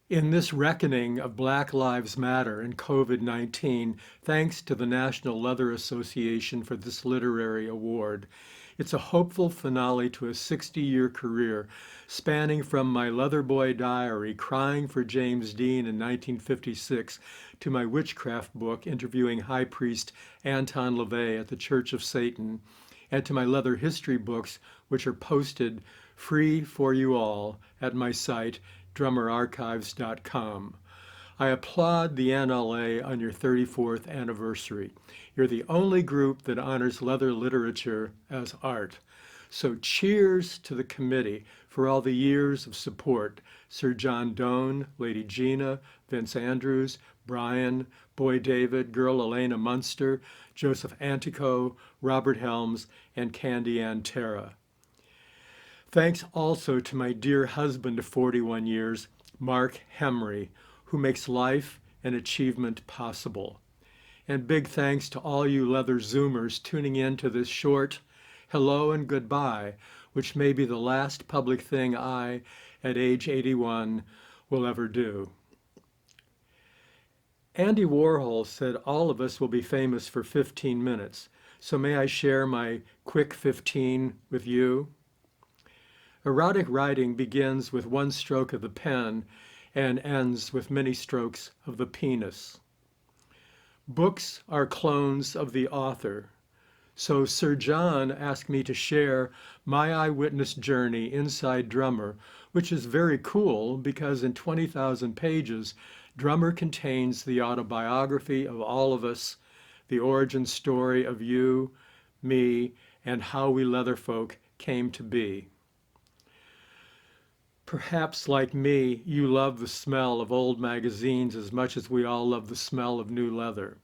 In this reckoning of Black Lives Matter and COVID-19, thanks to the National Leather Association for this literary award, it's a hopeful finale to a 60-year career spanning from my Leather Boy diary crying for James Dean in 1956 to my witchcraft book interviewing High Priest Anton LaVey at the Church of Satan, and to my leather history books, which are posted free for you all at my site, drummerarchives.com. I applaud the NLA on your 34th anniversary. You're the only group that honors leather literature as art. So cheers to the committee for all the years of support. Sir John Doane, Lady Gina, Vince Andrews, Brian, Boy David, Girl Elena Munster, Joseph Antico, Robert Helms, and Candy Ann Terra. Thanks also to my dear husband of 41 years, Mark Hemry, who makes life and achievement possible. And big thanks to all you leather Zoomers tuning in to this short hello and goodbye, which may be the last public thing I, at age 81, will ever do. Andy Warhol said all of us will be famous for 15 minutes, so may I share my quick 15 with you? Erotic writing begins with one stroke of the pen and ends with many strokes of the penis. Books are clones of the author. So Sir John asked me to share my eyewitness journey inside Drummer, which is very cool because in 20,000 pages, Drummer contains the autobiography of all of us, the origin story of you, me, and how we leatherfolk came to be. Perhaps, like me, you love the smell of old magazines as much as we all love the smell of new leather.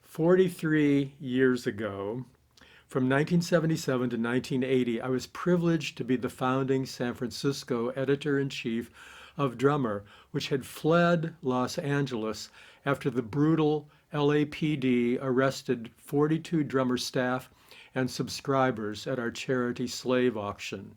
43 years ago, from 1977 to 1980, I was privileged to be the founding San Francisco editor-in-chief of Drummer, which had fled Los Angeles after the brutal LAPD arrested 42 Drummer staff and subscribers at our charity slave auction.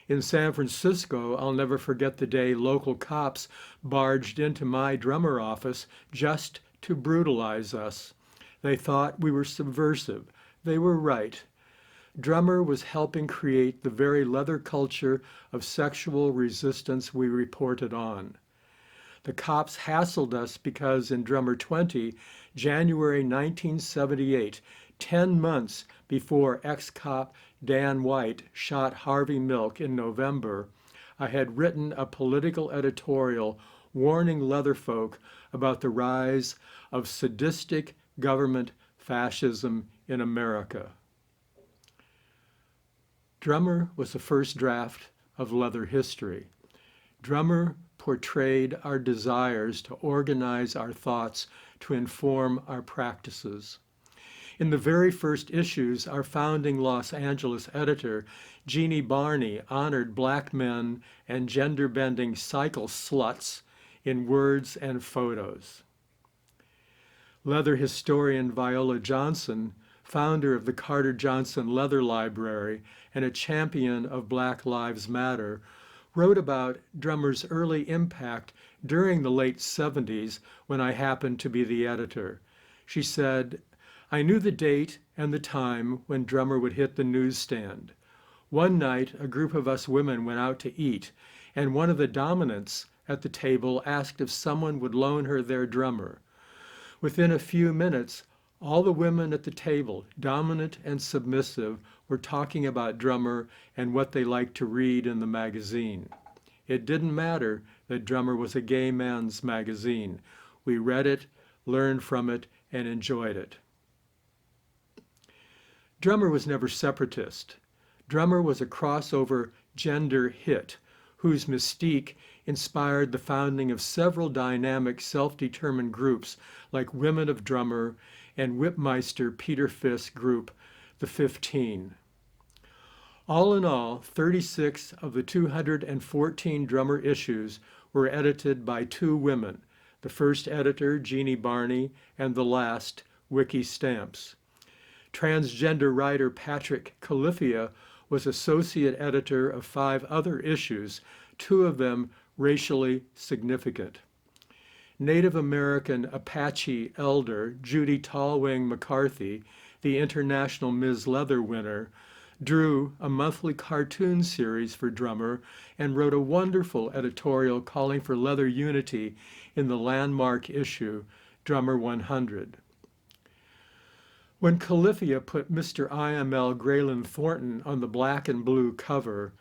In San Francisco, I'll never forget the day local cops barged into my Drummer office just to brutalize us. They thought we were subversive. They were right. Drummer was helping create the very leather culture of sexual resistance we reported on. The cops hassled us because in Drummer 20, January 1978, 10 months before ex-cop Dan White shot Harvey Milk in November, I had written a political editorial warning leatherfolk about the rise of sadistic government fascism in America. Drummer was the first draft of leather history. Drummer portrayed our desires to organize our thoughts to inform our practices. In the very first issues, our founding Los Angeles editor, Jeannie Barney, honored black men and gender-bending cycle sluts in words and photos. Leather historian Viola Johnson, founder of the Carter Johnson Leather Library and a champion of Black Lives Matter, wrote about Drummer's early impact during the late 70s when I happened to be the editor. She said, "I knew the date and the time when Drummer would hit the newsstand. One night, a group of us women went out to eat, and one of the dominants at the table asked if someone would loan her their Drummer. Within a few minutes, all the women at the table, dominant and submissive, were talking about Drummer and what they liked to read in the magazine. It didn't matter that Drummer was a gay man's magazine. We read it, learned from it, and enjoyed it." Drummer was never separatist. Drummer was a crossover gender hit whose mystique inspired the founding of several dynamic self-determined groups like Women of Drummer and Whipmeister Peter Fisk group, the 15. All in all, 36 of the 214 Drummer issues were edited by two women, the first editor, Jeannie Barney, and the last, Wiki Stamps. Transgender writer Patrick Califia was associate editor of 5 other issues, 2 of them racially significant. Native American Apache elder Judy Tallwing McCarthy, the International Ms. Leather winner, drew a monthly cartoon series for Drummer and wrote a wonderful editorial calling for leather unity in the landmark issue, Drummer 100. When Califia put Mr. IML Graylin Thornton on the black and blue cover,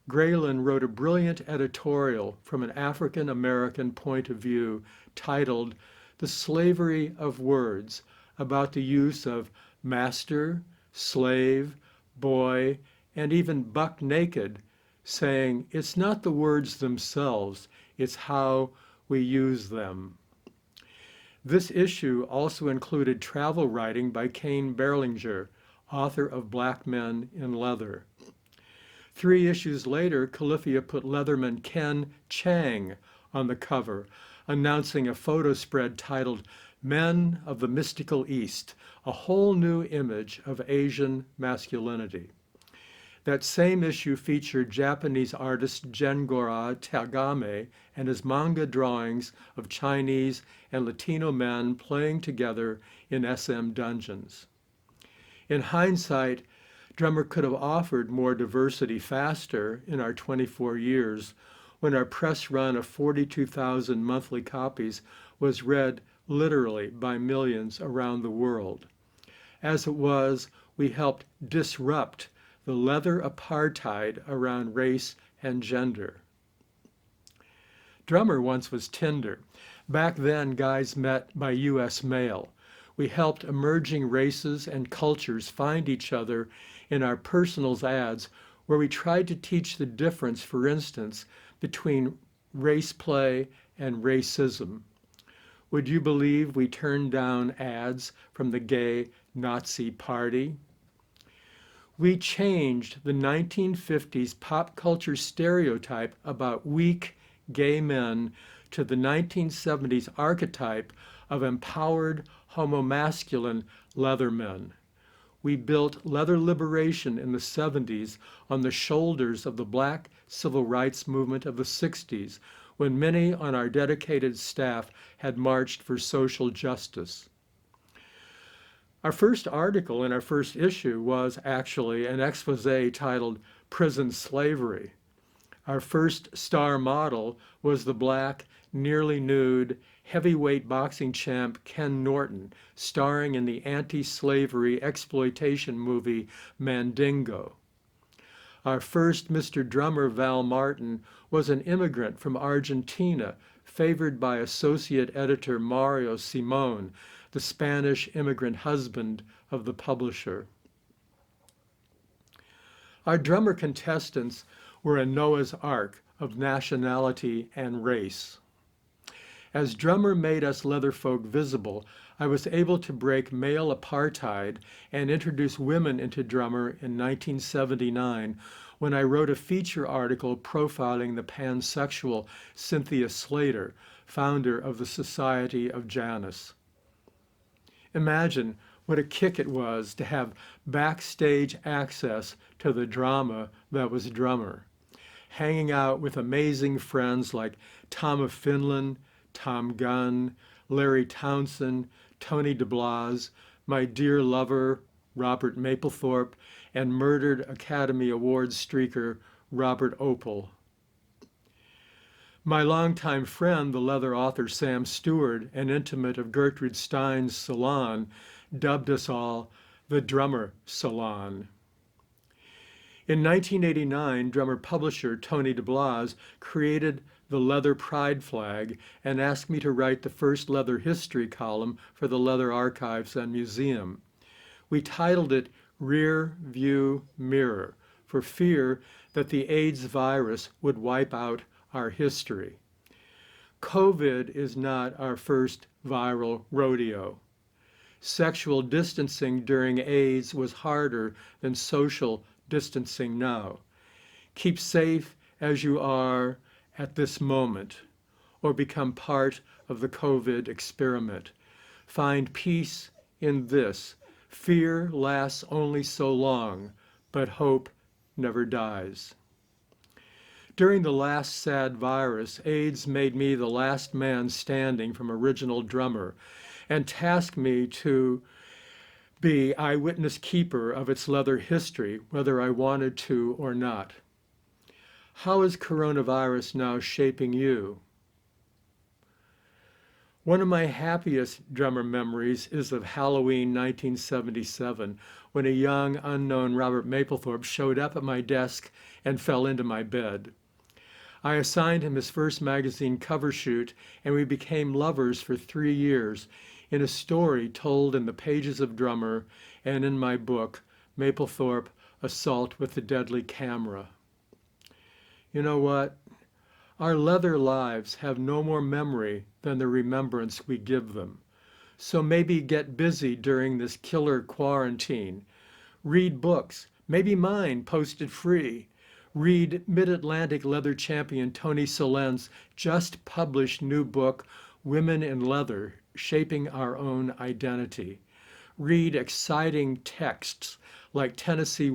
Graylin wrote a brilliant editorial from an African American point of view titled The Slavery of Words, about the use of master, slave, boy, and even buck naked, saying it's not the words themselves, it's how we use them. This issue also included travel writing by Kane Berlinger, author of Black Men in Leather. 3 issues later, Califia put Leatherman Ken Chang on the cover, announcing a photo spread titled Men of the Mystical East, a whole new image of Asian masculinity. That same issue featured Japanese artist Gengora Tagame and his manga drawings of Chinese and Latino men playing together in SM dungeons. In hindsight, Drummer could have offered more diversity faster in our 24 years when our press run of 42,000 monthly copies was read literally by millions around the world. As it was, we helped disrupt the leather apartheid around race and gender. Drummer once was Tinder. Back then, guys met by U.S. mail. We helped emerging races and cultures find each other in our personals ads, where we tried to teach the difference, for instance, between race play and racism. Would you believe we turned down ads from the gay Nazi party? We changed the 1950s pop culture stereotype about weak gay men to the 1970s archetype of empowered homomasculine leather men. We built leather liberation in the 70s on the shoulders of the Black civil rights movement of the 60s, when many on our dedicated staff had marched for social justice. Our first article in our first issue was actually an expose titled Prison Slavery. Our first star model was the black, nearly nude, heavyweight boxing champ Ken Norton, starring in the anti-slavery exploitation movie Mandingo. Our first Mr. Drummer, Val Martin, was an immigrant from Argentina, favored by associate editor Mario Simon, the Spanish immigrant husband of the publisher. Our drummer contestants were a Noah's Ark of nationality and race. As Drummer made us leatherfolk visible, I was able to break male apartheid and introduce women into Drummer in 1979 when I wrote a feature article profiling the pansexual Cynthia Slater, founder of the Society of Janus. Imagine what a kick it was to have backstage access to the drama that was Drummer, hanging out with amazing friends like Tom of Finland, Tom Gunn, Larry Townsend, Tony DeBlas, my dear lover, Robert Mapplethorpe, and murdered Academy Awards streaker, Robert Opel. My longtime friend, the leather author Sam Stewart, an intimate of Gertrude Stein's salon, dubbed us all the Drummer Salon. In 1989, Drummer publisher Tony DeBlas created the Leather Pride Flag and asked me to write the first leather history column for the Leather Archives and Museum. We titled it Rear View Mirror for fear that the AIDS virus would wipe out our history. COVID is not our first viral rodeo. Sexual distancing during AIDS was harder than social distancing now. Keep safe as you are at this moment, or become part of the COVID experiment. Find peace in this. Fear lasts only so long, but hope never dies. During the last sad virus, AIDS made me the last man standing from original drummer and tasked me to be eyewitness keeper of its leather history, whether I wanted to or not. How is coronavirus now shaping you? One of my happiest drummer memories is of Halloween 1977, when a young, unknown Robert Mapplethorpe showed up at my desk and fell into my bed. I assigned him his first magazine cover shoot, and we became lovers for 3 years in a story told in the pages of Drummer and in my book, Mapplethorpe, Assault with the Deadly Camera. You know what? Our leather lives have no more memory than the remembrance we give them. So maybe get busy during this killer quarantine. Read books, maybe mine posted free. Read Mid-Atlantic leather champion Tony Solen's just published new book, Women in Leather, Shaping Our Own Identity. Read exciting texts like Tennessee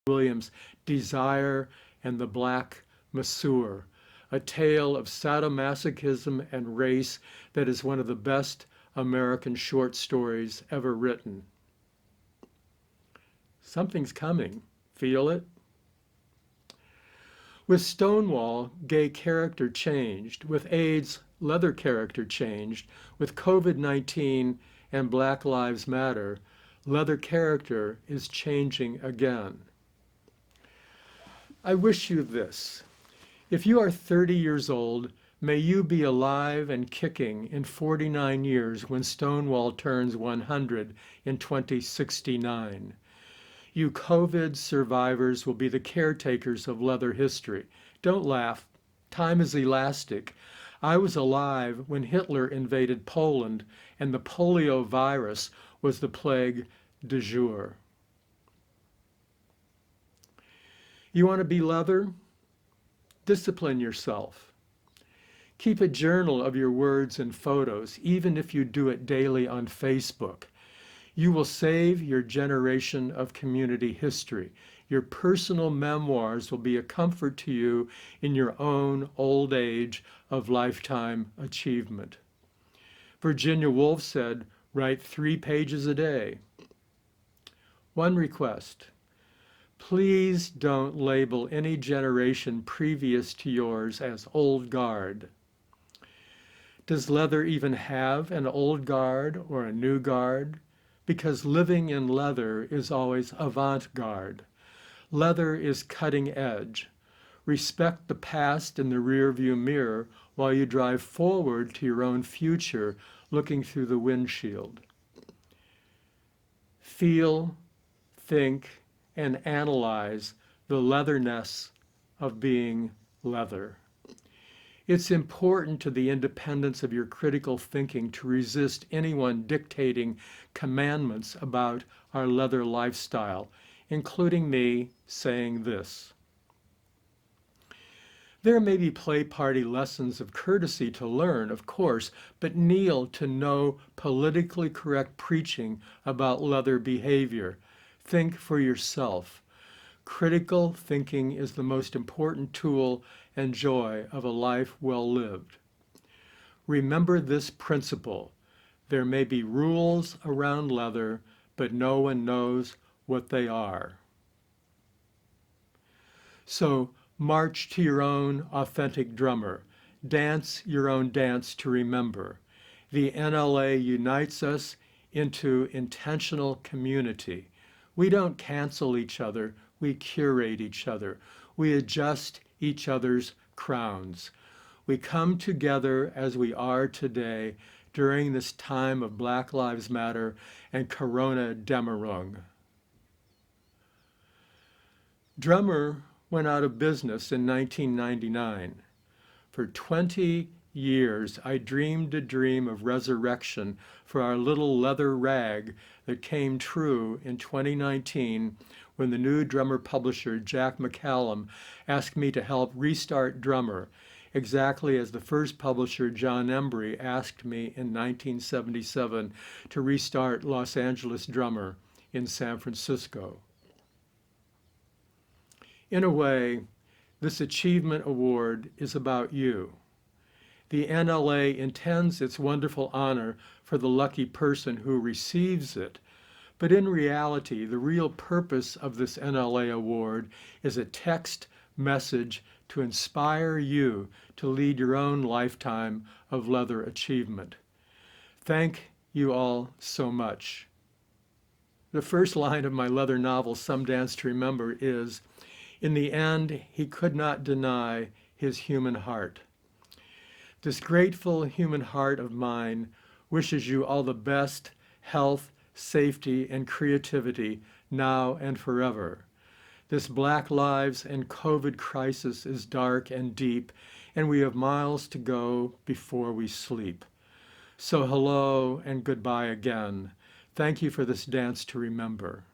Williams' Desire and the Black Masseur, a tale of sadomasochism and race that is one of the best American short stories ever written. Something's coming. Feel it? With Stonewall, gay character changed. With AIDS, leather character changed. With COVID-19 and Black Lives Matter, leather character is changing again. I wish you this. If you are 30 years old, may you be alive and kicking in 49 years when Stonewall turns 100 in 2069. You COVID survivors will be the caretakers of leather history. Don't laugh. Time is elastic. I was alive when Hitler invaded Poland and the polio virus was the plague du jour. You want to be leather? Discipline yourself. Keep a journal of your words and photos, even if you do it daily on Facebook. You will save your generation of community history. Your personal memoirs will be a comfort to you in your own old age of lifetime achievement. Virginia Woolf said, write 3 pages a day. One request. Please don't label any generation previous to yours as old guard. Does leather even have an old guard or a new guard? Because living in leather is always avant-garde. Leather is cutting edge. Respect the past in the rearview mirror while you drive forward to your own future looking through the windshield. Feel, think, and analyze the leatherness of being leather. It's important to the independence of your critical thinking to resist anyone dictating commandments about our leather lifestyle, including me saying this. There may be play party lessons of courtesy to learn, of course, but kneel to no politically correct preaching about leather behavior. Think for yourself. Critical thinking is the most important tool and joy of a life well lived. Remember this principle. There may be rules around leather, but no one knows what they are. So march to your own authentic drummer. Dance your own dance to remember. The NLA unites us into intentional community. We don't cancel each other, we curate each other. We adjust each other's crowns. We come together as we are today during this time of Black Lives Matter and Corona Dämmerung. Drummer went out of business in 1999. For 20 years, I dreamed a dream of resurrection for our little leather rag that came true in 2019 when the new drummer publisher Jack McCallum asked me to help restart Drummer, exactly as the first publisher John Embry asked me in 1977 to restart Los Angeles Drummer in San Francisco. In a way, this achievement award is about you. The NLA intends its wonderful honor for the lucky person who receives it, but in reality, the real purpose of this NLA award is a text message to inspire you to lead your own lifetime of leather achievement. Thank you all so much. The first line of my leather novel, Some Dance to Remember, is, "In the end, he could not deny his human heart." This grateful human heart of mine wishes you all the best health, safety, and creativity now and forever. This Black Lives and COVID crisis is dark and deep, and we have miles to go before we sleep. So hello and goodbye again. Thank you for this dance to remember.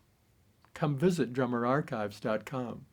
Come visit drummerarchives.com.